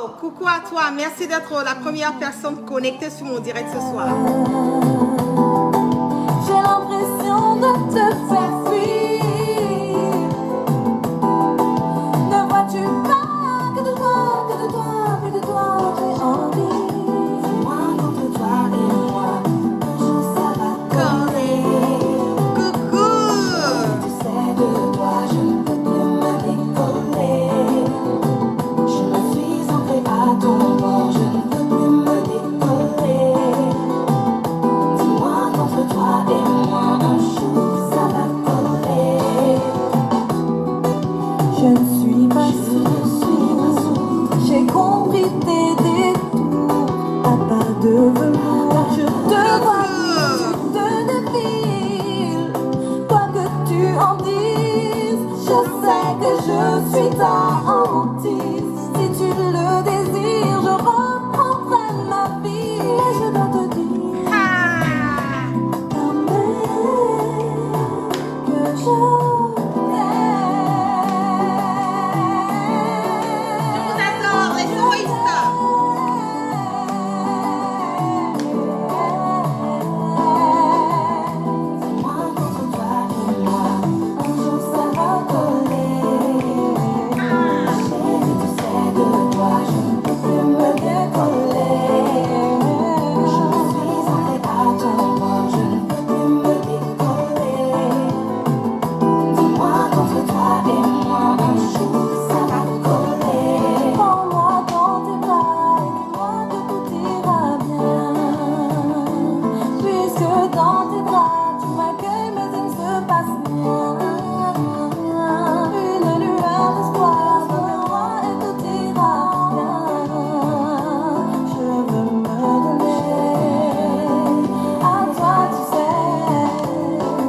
coucou à toi. Merci d'être la première personne connectée sur mon direct ce soir. J'ai l'impression de te faire fuir. Ne vois-tu pas que de toi, plus de toi, j'ai envie. Moi contre toi et moi, un jour ça va coller. Coucou. Tu sais de toi, je ne peux plus me décoller. Je me suis ancrée à ton bord, je ne peux plus me décoller. Dis-moi contre toi et moi, un jour ça va coller. Je ne suis pas sourde, j'ai compris tes détours. À pas de velours, je te vois, tu te défiles. Quoi que tu en dises, je sais que je suis ta hantise. Si tu le désires, je reprendrai ma vie. Et je dois te dire quand même que je Je vous adore, les touristes. Dis-moi contre toi et moi, un jour ça va coller. Chérie, tu sais de toi, je ne peux plus me décoller. Je me suis ancrée à ton bord, je ne peux plus me décoller. Dis-moi contre toi et moi, un jour ça va coller. Prends-moi dans tes bras et dis-moi que tout ira bien. Puisque dans tes bras tu m'accueilles, mais il ne se passe rien. Une lueur d'espoir donne-moi et tout ira bien. Je veux me donner à toi, tu sais.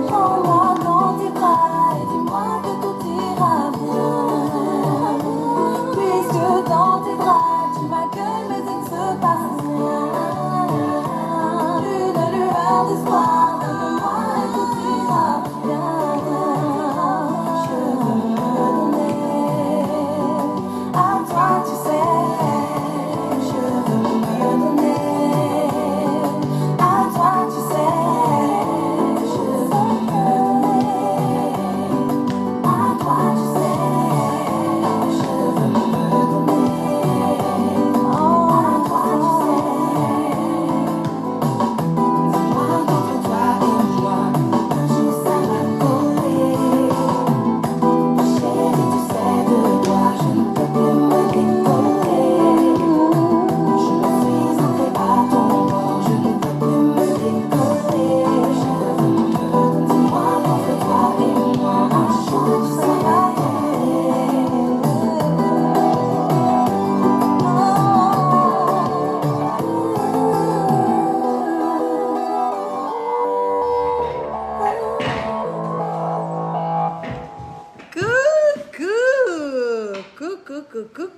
Prends-moi dans tes bras et dis-moi que tout ira bien. Puisque dans tes bras tu m'accueilles, mais il ne se passe rien. Une lueur d'espoir donne-moi et tout ira bien. Je veux me donner à toi, tu sais. Je veux me donner à toi, tu sais. Je veux me donner à toi, tu sais. Je veux me donner à toi, tu sais. Dis-moi contre toi et moi, un jour ça va coller. Chérie, tu sais de toi, je ne peux plus me décoller. Je me suis ancrée à ton bord, je ne peux plus me décoller. Je veux me donner. Dis-moi contre toi et moi, un jour ça va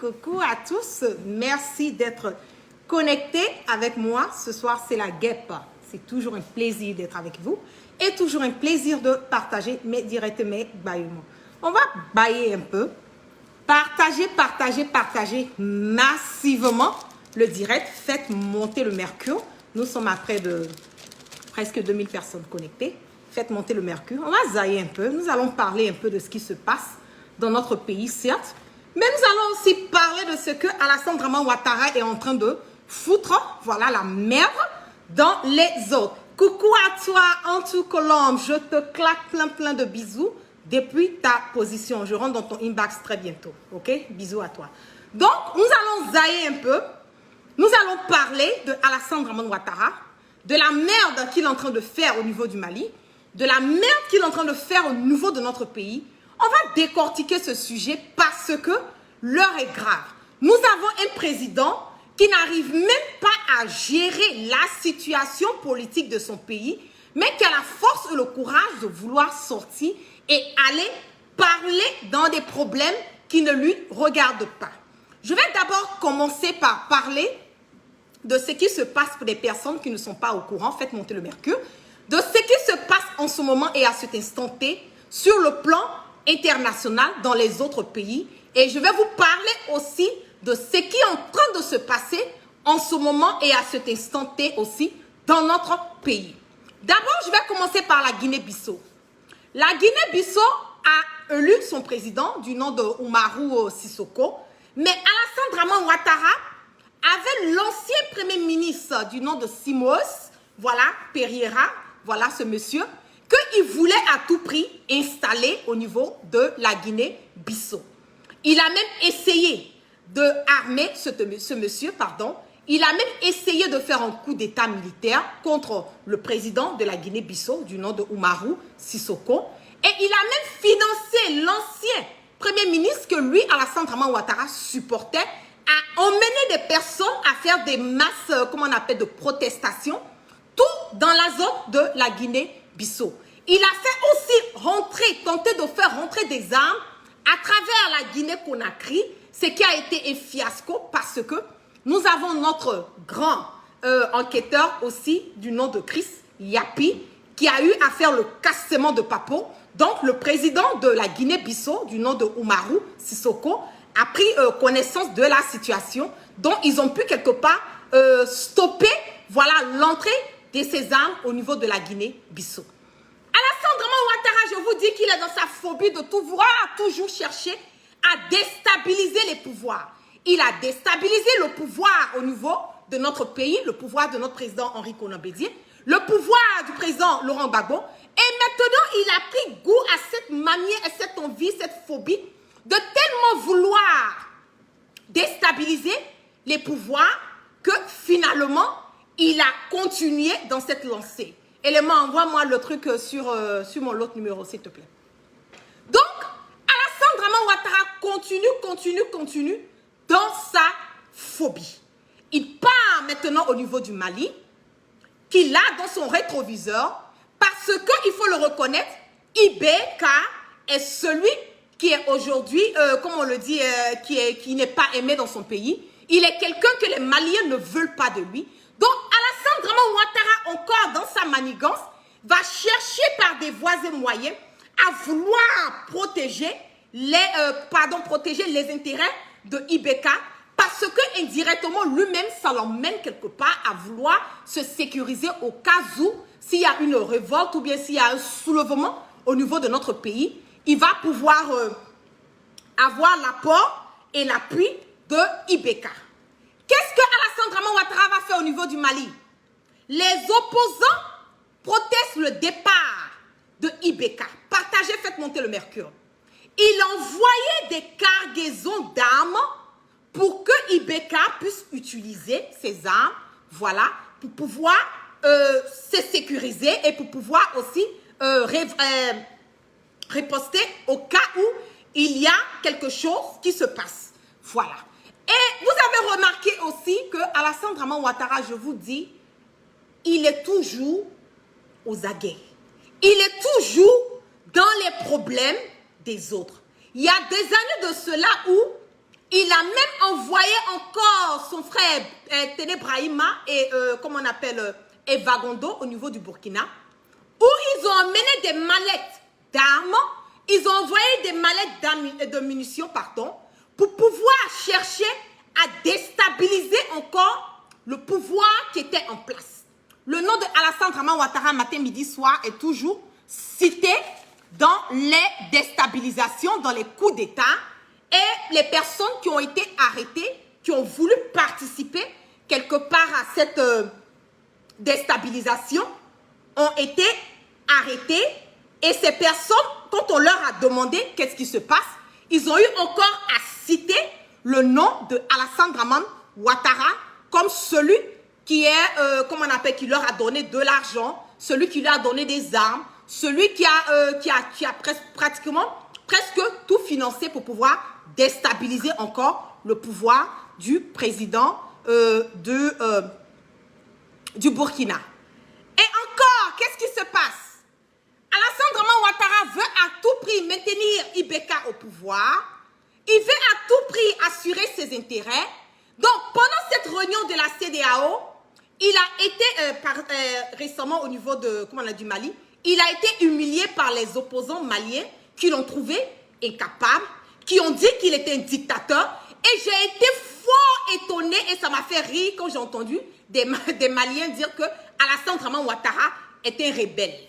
Coucou à tous. Merci d'être connectés avec moi. Ce soir, c'est la guêpe. C'est toujours un plaisir d'être avec vous et toujours un plaisir de partager mes directs, mes baillements. On va bailler un peu. Partagez massivement le direct. Faites monter le mercure. Nous sommes à près de presque 2000 personnes connectées. Faites monter le mercure. On va zailler un peu. Nous allons parler un peu de ce qui se passe dans notre pays, certes. Mais nous allons aussi parler de ce que Alassane Draman Ouattara est en train de foutre, voilà, la merde dans les autres. Coucou à toi, Antou Colombe. Je te claque plein de bisous depuis ta position. Je rentre dans ton inbox très bientôt. Ok? Bisous à toi. Donc, nous allons zailler un peu. Nous allons parler de Alassane Draman Ouattara, de la merde qu'il est en train de faire au niveau du Mali, de la merde qu'il est en train de faire au niveau de notre pays. On va décortiquer ce sujet parce que l'heure est grave. Nous avons un président qui n'arrive même pas à gérer la situation politique de son pays, mais qui a la force et le courage de vouloir sortir et aller parler dans des problèmes qui ne lui regardent pas. Je vais d'abord commencer par parler de ce qui se passe pour des personnes qui ne sont pas au courant. Faites monter le mercure. De ce qui se passe en ce moment et à cet instant T sur le plan international dans les autres pays. Et je vais vous parler aussi de ce qui est en train de se passer en ce moment et à cet instant T aussi dans notre pays. D'abord, je vais commencer par la Guinée-Bissau. La Guinée-Bissau a élu son président du nom de Umaru Sissoco, mais Alassane Draman Ouattara avait l'ancien premier ministre du nom de Simos, voilà, Pereira, voilà ce monsieur, qu'il voulait à tout prix installer au niveau de la Guinée-Bissau. Il a même essayé de armer ce monsieur, pardon. Il a même essayé de faire un coup d'état militaire contre le président de la Guinée-Bissau du nom de Umaru Sissoco. Et il a même financé l'ancien premier ministre que lui, Alassane Draman Ouattara, supportait, à emmener des personnes à faire des masses, comment on appelle, de protestations, tout dans la zone de la Guinée-Bissau. Il a fait aussi tenter de faire rentrer des armes à travers la Guinée-Conakry, ce qui a été un fiasco parce que nous avons notre grand enquêteur aussi du nom de Chris Yapi qui a eu à faire le cassement de Papo. Donc le président de la Guinée-Bissau du nom de Umaru Sissoco a pris connaissance de la situation dont ils ont pu quelque part stopper voilà, l'entrée de ces armes au niveau de la Guinée-Bissau. Alassane Draman Ouattara, je vous dis qu'il est dans sa phobie de tout vouloir toujours chercher à déstabiliser les pouvoirs. Il a déstabilisé le pouvoir au niveau de notre pays, le pouvoir de notre président Henri Konan Bédié, le pouvoir du président Laurent Gbagbo. Et maintenant, il a pris goût à cette manière, à cette envie, cette phobie de tellement vouloir déstabiliser les pouvoirs que finalement, il a continué dans cette lancée. Élément, envoie-moi le truc sur mon autre numéro, s'il te plaît. Donc, Alassane Draman Ouattara continue dans sa phobie. Il part maintenant au niveau du Mali, qu'il a dans son rétroviseur, parce qu'il faut le reconnaître, Ibeka est celui qui est aujourd'hui, comme on le dit, qui n'est pas aimé dans son pays. Il est quelqu'un que les Maliens ne veulent pas de lui. Donc, Alassane Draman Ouattara, encore dans sa manigance, va chercher par des voies et moyens à vouloir protéger les intérêts de Ibeka parce que indirectement, lui-même, ça l'emmène quelque part à vouloir se sécuriser au cas où, s'il y a une révolte ou bien s'il y a un soulèvement au niveau de notre pays, il va pouvoir avoir l'apport et l'appui de Ibeka. Qu'est-ce que Alassane Draman Ouattara va faire au niveau du Mali? Les opposants protestent le départ de Ibeka. Partagez, faites monter le mercure. Il envoyait des cargaisons d'armes pour que Ibeka puisse utiliser ces armes, voilà, pour pouvoir se sécuriser et pour pouvoir aussi riposter au cas où il y a quelque chose qui se passe. Voilà. Et vous avez remarqué aussi que Alassane Draman Ouattara, je vous dis, il est toujours aux aguets. Il est toujours dans les problèmes des autres. Il y a des années de cela où il a même envoyé encore son frère Téné Brahima et, comment on appelle, Evagondo au niveau du Burkina, où ils ont emmené des mallettes d'armes, ils ont envoyé des mallettes de munitions, pardon, pour pouvoir chercher à déstabiliser encore le pouvoir qui était en place. Le nom de Alassane Draman Ouattara, matin, midi, soir, est toujours cité dans les déstabilisations, dans les coups d'État, et les personnes qui ont été arrêtées, qui ont voulu participer quelque part à cette déstabilisation, ont été arrêtées. Et ces personnes, quand on leur a demandé qu'est-ce qui se passe, ils ont eu encore à citer le nom de Alassane Draman Ouattara comme celui qui est, comment on appelle, qui leur a donné de l'argent, celui qui leur a donné des armes, celui qui a presque tout financé pour pouvoir déstabiliser encore le pouvoir du président du Burkina. Et encore, qu'est-ce qui se passe? Alassane Draman Ouattara veut à tout prix maintenir Ibeka au pouvoir. Il veut à tout prix assurer ses intérêts. Donc, pendant cette réunion de la CEDEAO, il a été récemment au niveau du Mali, il a été humilié par les opposants maliens qui l'ont trouvé incapable, qui ont dit qu'il était un dictateur. Et j'ai été fort étonnée Maliens, et ça m'a fait rire quand j'ai entendu des Maliens dire que Alassane Draman Ouattara est un rebelle.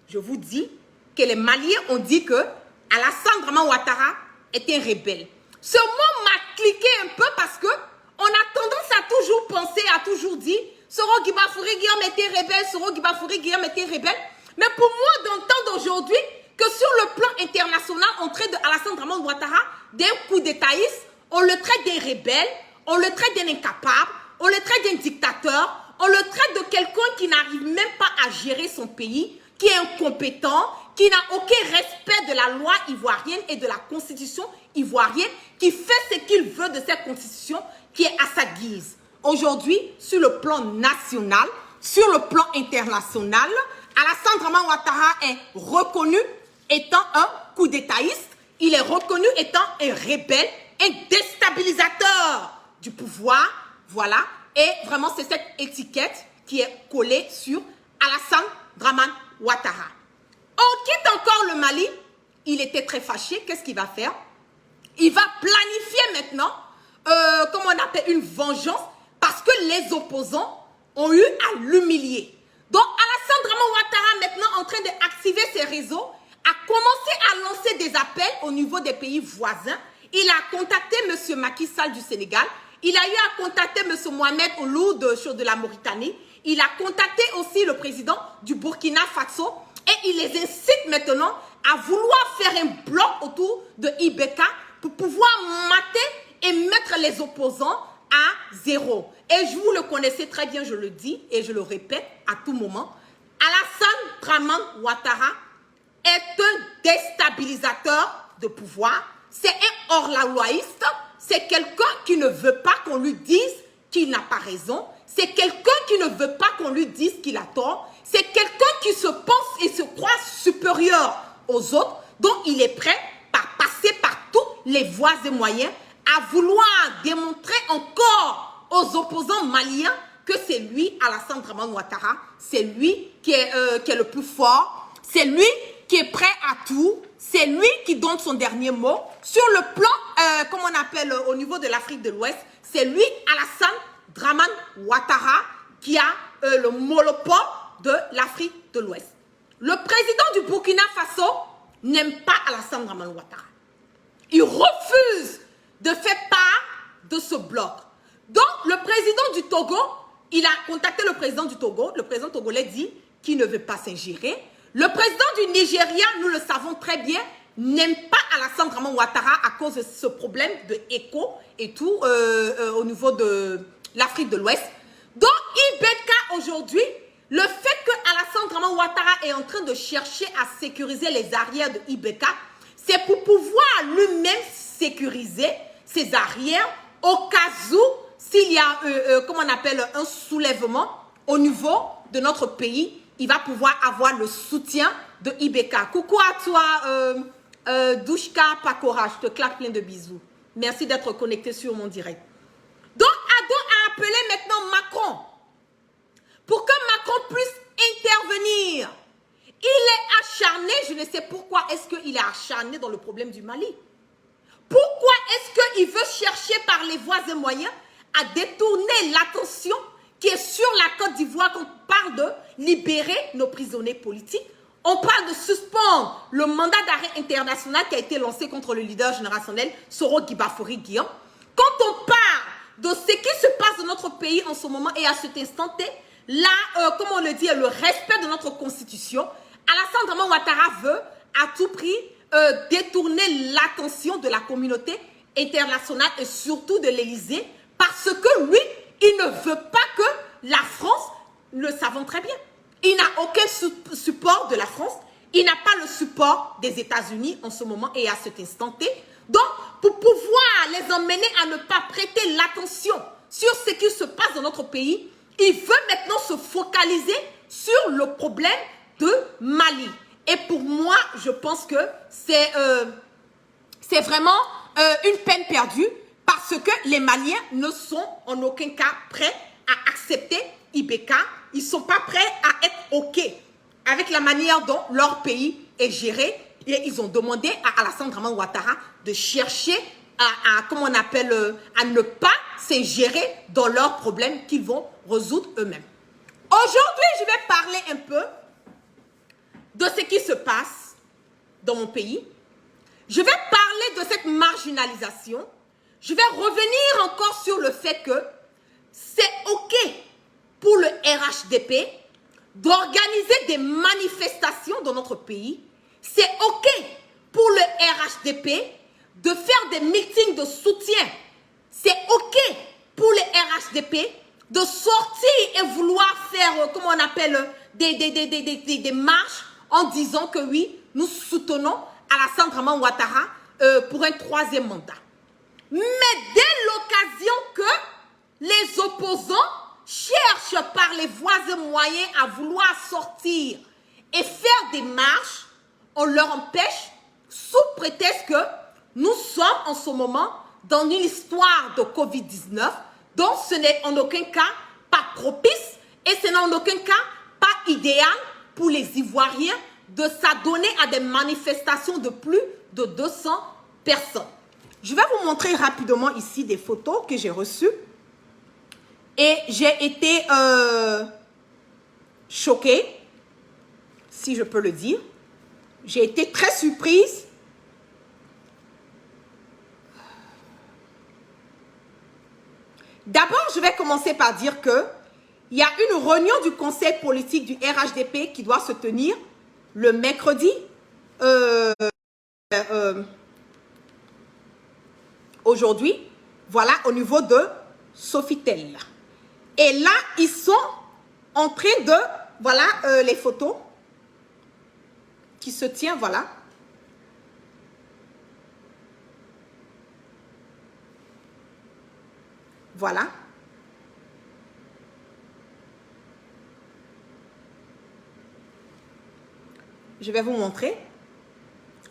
Je vous dis que les Maliens ont dit que Alassane Draman Ouattara est un rebelle. Ce mot m'a cliqué un peu parce que on a tendance à toujours penser, à toujours dire Soro Guibafouri Guillaume était rebelle, Soro Guibafouri Guillaume était rebelle. Mais pour moi, d'entendre aujourd'hui que sur le plan international, on traite de Alassane Draman Ouattara d'un coup d'étaïste, on le traite d'un rebelle, on le traite d'un incapable, on le traite d'un dictateur, on le traite de quelqu'un qui n'arrive même pas à gérer son pays, qui est incompétent, qui n'a aucun respect de la loi ivoirienne et de la constitution ivoirienne, qui fait ce qu'il veut de cette constitution qui est à sa guise. Aujourd'hui, sur le plan national, sur le plan international, Alassane Draman Ouattara est reconnu étant un coup d'étaïste, il est reconnu étant un rebelle, un déstabilisateur du pouvoir, voilà, et vraiment c'est cette étiquette qui est collée sur Alassane Draman Ouattara. On quitte encore le Mali, il était très fâché, qu'est-ce qu'il va faire? Il va planifier maintenant, comment on appelle, une vengeance, parce que les opposants ont eu à l'humilier. Donc Alassane Draman Ouattara, maintenant en train d'activer ses réseaux, a commencé à lancer des appels au niveau des pays voisins. Il a contacté M. Macky Sall du Sénégal, il a eu à contacter M. Mohamed Ould de la Mauritanie, il a contacté aussi le président du Burkina Faso, et il les incite maintenant à vouloir faire un bloc autour de IBK pour pouvoir mater et mettre les opposants à zéro. Et vous le connaissez très bien, je le dis et je le répète à tout moment. Alassane Draman Ouattara est un déstabilisateur de pouvoir. C'est un hors-la-loïste. C'est quelqu'un qui ne veut pas qu'on lui dise qu'il n'a pas raison. C'est quelqu'un qui ne veut pas qu'on lui dise qu'il a tort. C'est quelqu'un qui se pense et se croit supérieur aux autres. Donc il est prêt à passer par tous les voies et moyens à vouloir démontrer encore aux opposants maliens que c'est lui, Alassane Draman Ouattara, c'est lui qui est le plus fort, c'est lui qui est prêt à tout, c'est lui qui donne son dernier mot. Sur le plan, comme on appelle au niveau de l'Afrique de l'Ouest, c'est lui, Alassane Draman Ouattara, qui a le monopole de l'Afrique de l'Ouest. Le président du Burkina Faso n'aime pas Alassane Draman Ouattara. Il refuse de faire part de ce bloc. Donc, le président du Togo, il a contacté le président du Togo. Le président togolais dit qu'il ne veut pas s'ingérer. Le président du Nigeria, nous le savons très bien, n'aime pas Alassane Draman Ouattara à cause de ce problème de écho et tout au niveau de l'Afrique de l'Ouest. Donc, IBK aujourd'hui, le fait que Alassane Draman Ouattara est en train de chercher à sécuriser les arrières de IBK, c'est pour pouvoir lui-même sécuriser ses arrières au cas où s'il y a, comment on appelle, un soulèvement au niveau de notre pays, il va pouvoir avoir le soutien de IBK. Coucou à toi, Douchka Pakora, je te claque plein de bisous. Merci d'être connecté sur mon direct. Donc, Ado a appelé maintenant Macron pour que Macron puisse intervenir. Il est acharné, je ne sais pourquoi est-ce qu'il est acharné dans le problème du Mali. Pourquoi est-ce qu'il veut chercher par les voies et moyens à détourner l'attention qui est sur la Côte d'Ivoire quand on parle de libérer nos prisonniers politiques? On parle de suspendre le mandat d'arrêt international qui a été lancé contre le leader générationnel Soro Guibafouri Guillaume. Quand on parle de ce qui se passe dans notre pays en ce moment et à cet instant T, là, comme on le dit, le respect de notre constitution, Alassane Draman Ouattara veut à tout prix détourner l'attention de la communauté internationale et surtout de l'Élysée parce que lui, il ne veut pas que la France, nous le savons très bien, il n'a aucun support de la France, il n'a pas le support des États-Unis en ce moment et à cet instant T. Donc, pour pouvoir les emmener à ne pas prêter l'attention sur ce qui se passe dans notre pays, il veut maintenant se focaliser sur le problème de Mali. Et pour moi, je pense que c'est vraiment une peine perdue parce que les Maliens ne sont en aucun cas prêts à accepter IBK. Ils ne sont pas prêts à être OK avec la manière dont leur pays est géré. Et ils ont demandé à Alassane Draman Ouattara de chercher comment on appelle, à ne pas s'ingérer dans leurs problèmes qu'ils vont résoudre eux-mêmes. Aujourd'hui, je vais parler un peu de ce qui se passe dans mon pays. Je vais parler de cette marginalisation. Je vais revenir encore sur le fait que c'est OK pour le RHDP d'organiser des manifestations dans notre pays. C'est OK pour le RHDP de faire des meetings de soutien. C'est OK pour le RHDP de sortir et vouloir faire, comment on appelle, des marches en disant que oui, nous soutenons Alassane Dramane Ouattara pour un 3e mandat. Mais dès l'occasion que les opposants cherchent par les voies et moyens à vouloir sortir et faire des marches, on leur empêche sous prétexte que nous sommes en ce moment dans une histoire de Covid-19 dont ce n'est en aucun cas pas propice et ce n'est en aucun cas pas idéal pour les Ivoiriens de s'adonner à des manifestations de plus de 200 personnes. Je vais vous montrer rapidement ici des photos que j'ai reçues et j'ai été choquée, si je peux le dire. J'ai été très surprise. D'abord, je vais commencer par dire que il y a une réunion du conseil politique du RHDP qui doit se tenir le mercredi aujourd'hui, voilà, au niveau de Sofitel. Et là, ils sont en train de, voilà, les photos qui se tiennent, voilà. Voilà. Je vais vous montrer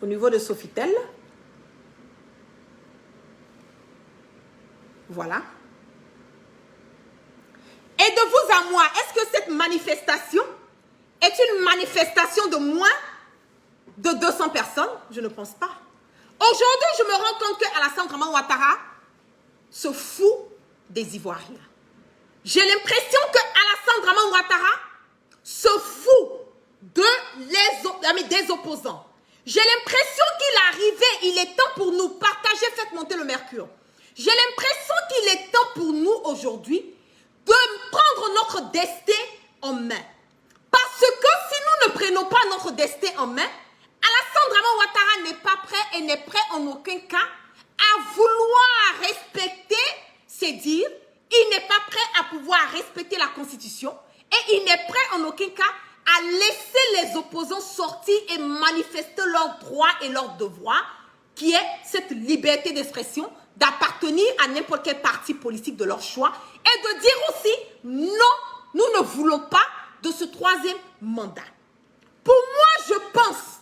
au niveau de Sofitel. Voilà. Et de vous à moi, est-ce que cette manifestation est une manifestation de moins de 200 personnes? Je ne pense pas. Aujourd'hui, je me rends compte qu'Alassane Dramane Ouattara se fout des Ivoiriens. J'ai l'impression qu'Alassane Dramane Ouattara se fout des opposants. J'ai l'impression qu'il est arrivé, il est temps pour nous partager, faites monter le mercure. J'ai l'impression qu'il est temps pour nous aujourd'hui de prendre notre destin en main. Parce que si nous ne prenons pas notre destin en main, Alassane Dramane Ouattara n'est pas prêt et n'est prêt en aucun cas à vouloir respecter ses dires. Il n'est pas prêt à pouvoir respecter la Constitution et il n'est prêt en aucun cas à laisser les opposants sortir et manifester leurs droits et leurs devoirs, qui est cette liberté d'expression, d'appartenir à n'importe quel parti politique de leur choix et de dire aussi non, nous ne voulons pas de ce 3e mandat. Pour moi, je pense,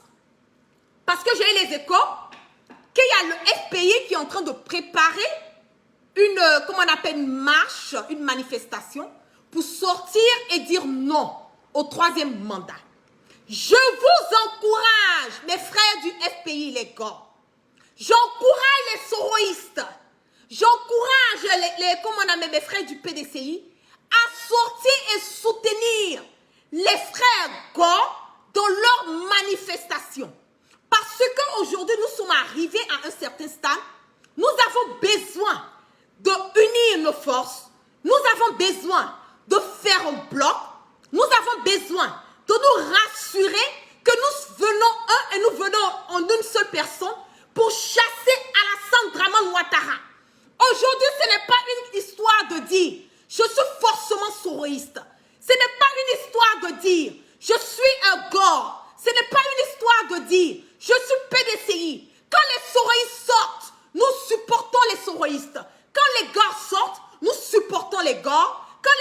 parce que j'ai eu les échos, qu'il y a le FPI qui est en train de préparer une, comment on appelle, une marche, une manifestation pour sortir et dire non au 3e mandat. Je vous encourage, mes frères du FPI, les gars. J'encourage les soroïstes. J'encourage comment on appelle, mes frères du PDCI à sortir et soutenir les frères Gore dans leur manifestation. Parce qu'aujourd'hui, nous sommes arrivés à un certain stade. Nous avons besoin d'unir nos forces. Nous avons besoin de faire un bloc. Nous avons besoin de nous rassurer que nous venons un et nous venons en une seule personne pour chasser Alassane Dramane Ouattara. Aujourd'hui, ce n'est pas une histoire de dire je suis forcément soroïste. Ce n'est pas une histoire de dire je suis un gore. Ce n'est pas une histoire de dire je suis PDCI. Quand les soroïstes sortent, nous supportons les soroïstes. Quand les gores sortent, nous supportons les gores. Quand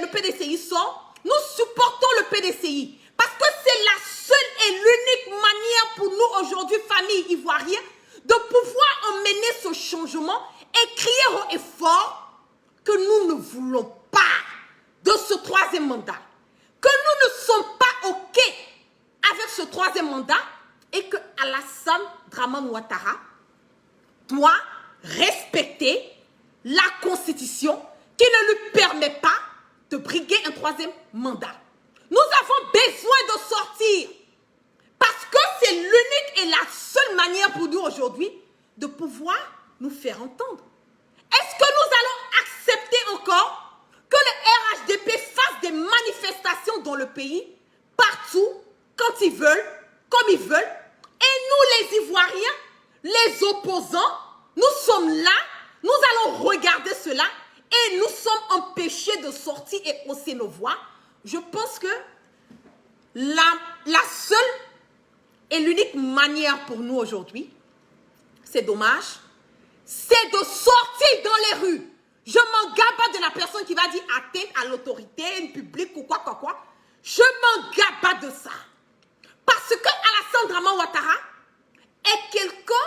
le PDCI sort, nous supportons le PDCI. Parce que c'est la seule et l'unique manière pour nous aujourd'hui, famille ivoirienne, de pouvoir emmener ce changement et crier haut et fort que nous ne voulons pas de ce 3e mandat. Que nous ne sommes pas OK avec ce 3e mandat et que Alassane Dramane Ouattara doit respecter la Constitution qui ne lui permet pas de briguer un troisième mandat. Nous avons besoin de sortir parce que c'est l'unique et la seule manière pour nous aujourd'hui de pouvoir nous faire entendre. Est-ce que nous allons accepter encore que le RHDP fasse des manifestations dans le pays, partout, quand ils veulent, comme ils veulent, et nous les Ivoiriens, les opposants, nous sommes là, nous allons regarder cela et nous sommes empêchés de sortir et hausser nos voix? Je pense que la seule et l'unique manière pour nous aujourd'hui, c'est dommage, c'est de sortir dans les rues. Je m'en gabasse de la personne qui va dire atteinte à l'autorité publique ou quoi. Je m'en gabasse de ça. Parce que Alassane Dramane Ouattara est quelqu'un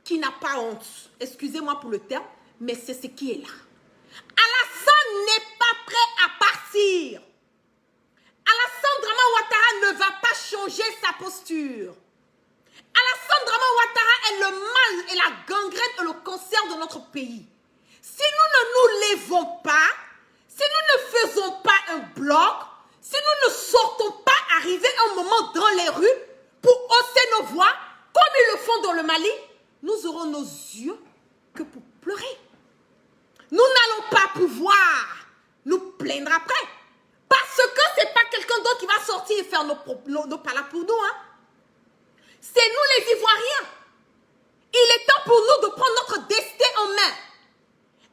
qui n'a pas honte. Excusez-moi pour le terme, mais c'est ce qui est là. Alassane n'est pas prêt à partir. Alassane Dramane Ouattara ne va pas changer sa posture. Alassane Dramane Ouattara est le mal et la gangrène et le cancer de notre pays. Si nous ne nous lèvons pas, si nous ne faisons pas un bloc, si nous ne sortons pas arriver un moment dans les rues pour hausser nos voix, comme ils le font dans le Mali, nous aurons nos yeux que pour pleurer. Nous n'allons pas pouvoir nous plaindre après. Parce que ce n'est pas quelqu'un d'autre qui va sortir et faire nos palas pour nous. Hein. C'est nous les Ivoiriens. Il est temps pour nous de prendre notre destin en main.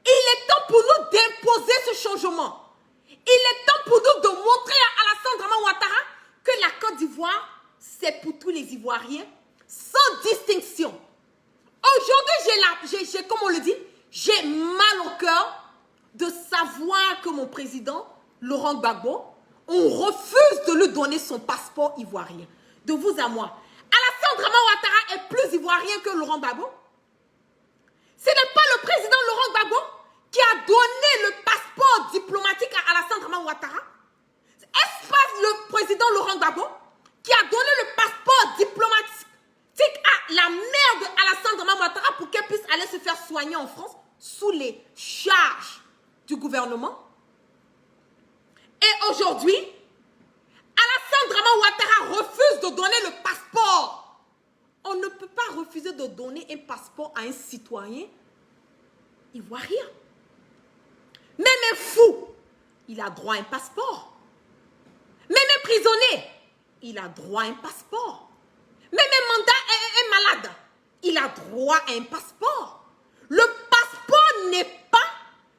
Il est temps pour nous d'imposer ce changement. Il est temps pour nous de montrer à Alassane Dramane Ouattara que la Côte d'Ivoire, c'est pour tous les Ivoiriens, sans distinction. Aujourd'hui, comme on le dit, j'ai mal au cœur de savoir que mon président, Laurent Gbagbo, on refuse de lui donner son passeport ivoirien. De vous à moi. Alassane Dramane Ouattara est plus ivoirien que Laurent Gbagbo. Ce n'est pas le président Laurent Gbagbo qui a donné le passeport diplomatique à Alassane Dramane Ouattara. Est-ce pas le président Laurent Gbagbo qui a donné le passeport diplomatique à la mère de Alassane Dramane Ouattara pour qu'elle puisse aller se faire soigner en France sous les charges du gouvernement? Et aujourd'hui, Alassane Dramane Ouattara refuse de donner le passeport. On ne peut pas refuser de donner un passeport à un citoyen ivoirien. Même un fou, il a droit à un passeport. Même un prisonnier, il a droit à un passeport. Même un malade, il a droit à un passeport. Le passeport n'est pas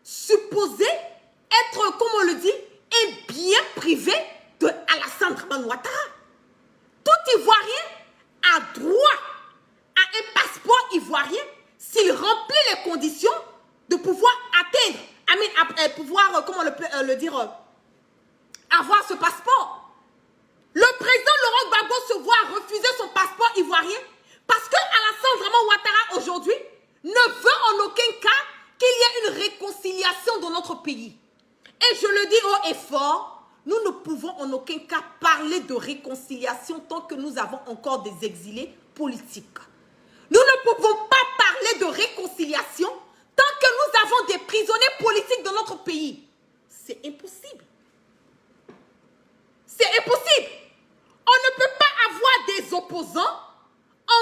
supposé être, comme on le dit, un bien privé de Alassane Dramane Ouattara. Tout Ivoirien a droit à un passeport ivoirien s'il remplit les conditions de pouvoir atteindre, pouvoir, comment on peut le dire, avoir ce passeport. Le président Laurent Gbagbo se voit refuser son passeport ivoirien parce que Alassane Dramane Ouattara aujourd'hui ne veut en aucun cas qu'il y ait une réconciliation dans notre pays. Et je le dis haut et fort, nous ne pouvons en aucun cas parler de réconciliation tant que nous avons encore des exilés politiques. Nous ne pouvons pas parler de réconciliation tant que nous avons des prisonniers politiques dans notre pays. C'est impossible. C'est impossible. On ne peut pas avoir des opposants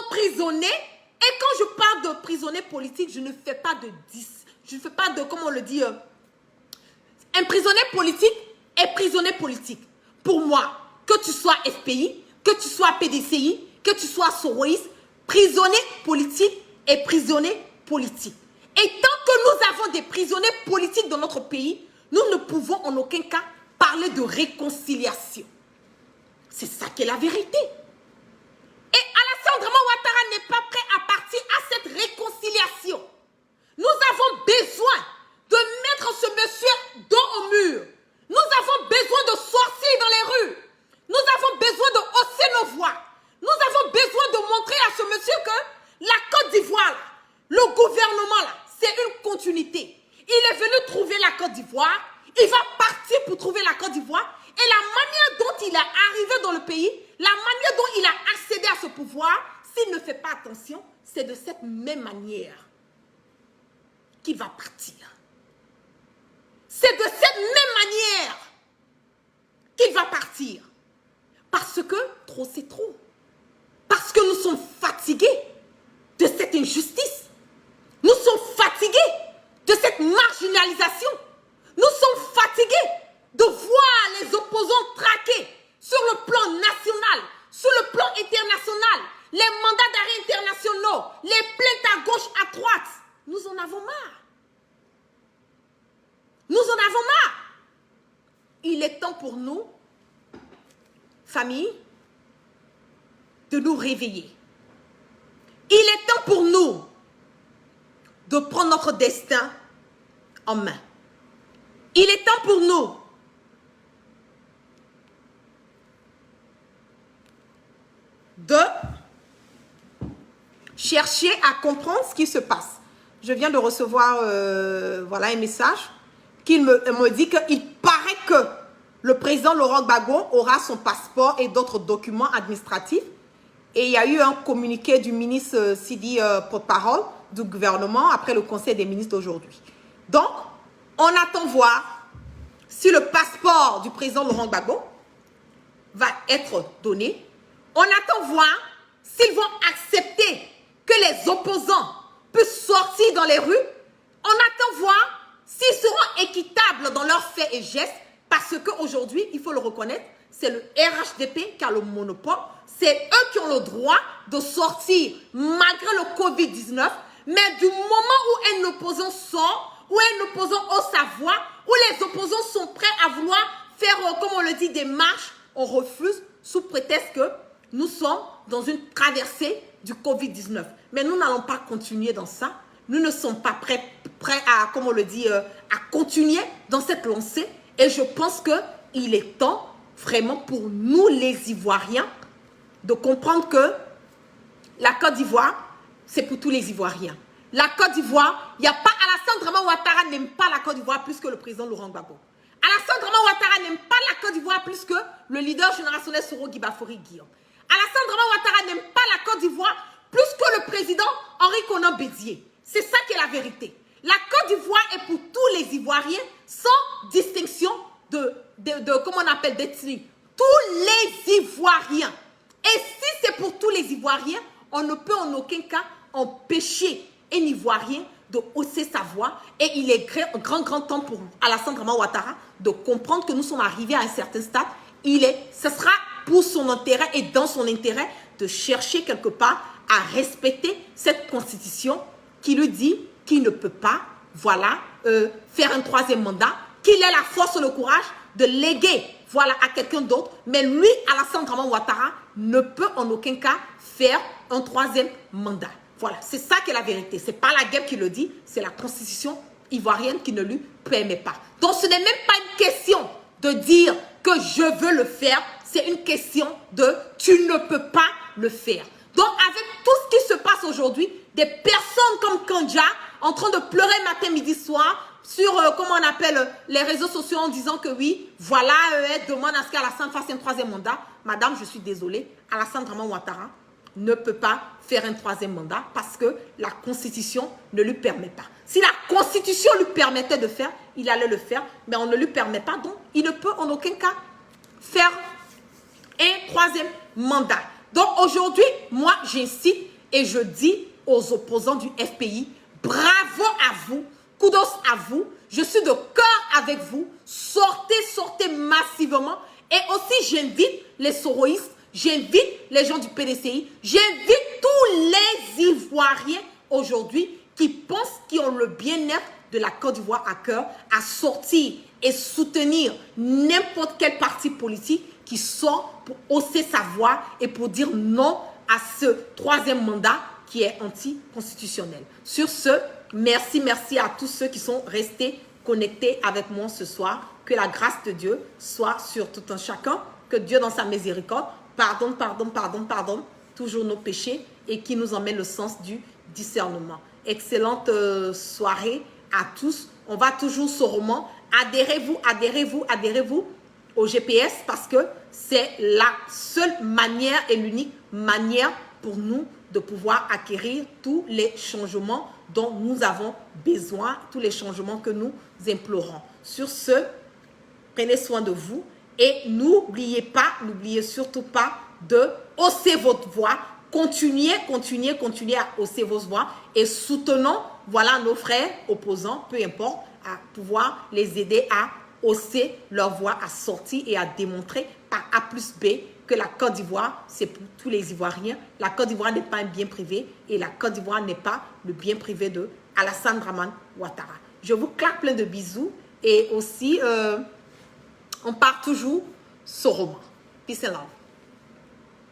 emprisonnés. Et quand je parle de prisonniers politiques, je ne fais pas de comment on le dit, un prisonnier politique est prisonnier politique. Pour moi, que tu sois FPI, que tu sois PDCI, que tu sois Soroïs, prisonnier politique est prisonnier politique. Et tant que nous avons des prisonniers politiques dans notre pays, nous ne pouvons en aucun cas parler de réconciliation. C'est ça qui est la vérité. Et Alassane Dramane Ouattara n'est pas prêt à partir à cette réconciliation. Nous avons besoin de mettre ce monsieur dos au mur. Nous avons besoin de sortir dans les rues. Nous avons besoin de hausser nos voix. Nous avons besoin de montrer à ce monsieur que la Côte d'Ivoire, le gouvernement là, c'est une continuité. Il est venu trouver la Côte d'Ivoire. Il va partir pour trouver la Côte d'Ivoire. Et la manière dont il est arrivé dans le pays, la manière dont il a accédé à ce pouvoir, s'il ne fait pas attention, c'est de cette même manière. qu'il va partir. C'est de cette même manière qu'il va partir. Parce que trop, c'est trop. Parce que nous sommes fatigués de cette injustice. Nous sommes fatigués de cette marginalisation. Nous sommes fatigués de voir les opposants traqués sur le plan national, sur le plan international, les mandats d'arrêt internationaux, les plaintes à gauche, à droite. Nous en avons marre. Nous en avons marre. Il est temps pour nous, famille, de nous réveiller. Il est temps pour nous de prendre notre destin en main. Il est temps pour nous de chercher à comprendre ce qui se passe. Je viens de recevoir voilà, un message qui me dit qu'il paraît que le président Laurent Gbagbo aura son passeport et d'autres documents administratifs. Et il y a eu un communiqué du ministre Sidi porte-parole du gouvernement après le conseil des ministres d'aujourd'hui. Donc, on attend voir si le passeport du président Laurent Gbagbo va être donné. On attend voir s'ils vont accepter que les opposants puissent sortir dans les rues. On attend voir s'ils seront équitables dans leurs faits et gestes, parce qu'aujourd'hui, il faut le reconnaître, c'est le RHDP qui a le monopole. C'est eux qui ont le droit de sortir malgré le Covid-19. Mais du moment où un opposant sort, où un opposant ose sa voix, où les opposants sont prêts à vouloir faire, comme on le dit, des marches, on refuse sous prétexte que nous sommes dans une traversée du Covid-19. Mais nous n'allons pas continuer dans ça. Nous ne sommes pas prêts à, comme on le dit, à continuer dans cette lancée. Et je pense qu'il est temps vraiment pour nous les Ivoiriens de comprendre que la Côte d'Ivoire, c'est pour tous les Ivoiriens. La Côte d'Ivoire, il n'y a pas... Alassane Draman Ouattara n'aime pas la Côte d'Ivoire plus que le président Laurent Gbagbo. Alassane Draman Ouattara n'aime pas la Côte d'Ivoire plus que le leader générationnel Soro Guibafori Guillaume. Alassane Draman Ouattara n'aime pas la Côte d'Ivoire plus que le président Henri Konan Bédié. C'est ça qui est la vérité. La Côte d'Ivoire est pour tous les Ivoiriens sans distinction comment on appelle, d'ethnie. Tous les Ivoiriens. Et si c'est pour tous les Ivoiriens, on ne peut en aucun cas empêcher un Ivoirien de hausser sa voix. Et il est grand temps pour Alassane Draman Ouattara de comprendre que nous sommes arrivés à un certain stade. Ce sera pour son intérêt et dans son intérêt de chercher quelque part à respecter cette constitution qui lui dit qu'il ne peut pas, voilà, faire un troisième mandat, qu'il ait la force et le courage de léguer, voilà, à quelqu'un d'autre. Mais lui, Alassane Draman Ouattara, ne peut en aucun cas faire un troisième mandat. Voilà, c'est ça qui est la vérité. Ce n'est pas la guerre qui le dit, c'est la constitution ivoirienne qui ne lui permet pas. Donc ce n'est même pas une question de dire que je veux le faire, c'est une question de tu ne peux pas le faire. Donc avec tout ce qui se passe aujourd'hui, des personnes comme Kandja en train de pleurer matin, midi, soir sur, comment on appelle, les réseaux sociaux en disant que oui, voilà, elle demande à ce qu'Alassane fasse un troisième mandat. Madame, je suis désolée, Alassane Draman Ouattara ne peut pas faire un troisième mandat parce que la Constitution ne lui permet pas. Si la Constitution lui permettait de faire, il allait le faire, mais on ne lui permet pas, donc il ne peut en aucun cas faire un troisième mandat. Donc aujourd'hui, moi j'incite et je dis aux opposants du FPI, bravo à vous, kudos à vous, je suis de cœur avec vous, sortez massivement. Et aussi j'invite les soroïstes, j'invite les gens du PDCI, j'invite tous les Ivoiriens aujourd'hui qui pensent, qui ont le bien-être de la Côte d'Ivoire à cœur, à sortir et soutenir n'importe quel parti politique qui sort pour hausser sa voix et pour dire non à ce troisième mandat qui est anticonstitutionnel. Sur ce, merci à tous ceux qui sont restés connectés avec moi ce soir. Que la grâce de Dieu soit sur tout un chacun. Que Dieu dans sa miséricorde pardonne toujours nos péchés et qui nous emmène le sens du discernement. Excellente soirée à tous. On va toujours ce roman. Adhérez-vous au GPS parce que c'est la seule manière et l'unique manière pour nous de pouvoir acquérir tous les changements dont nous avons besoin, tous les changements que nous implorons. Sur ce, prenez soin de vous et n'oubliez surtout pas de hausser votre voix. Continuez à hausser vos voix et soutenons, voilà, nos frères opposants, peu importe, à pouvoir les aider à hausser leur voix, à sortir et à démontrer par A plus B que la Côte d'Ivoire, c'est pour tous les Ivoiriens. La Côte d'Ivoire n'est pas un bien privé et la Côte d'Ivoire n'est pas le bien privé de Alassane Dramane Ouattara. Je vous claque plein de bisous et aussi, on part toujours Soroma. Peace and love.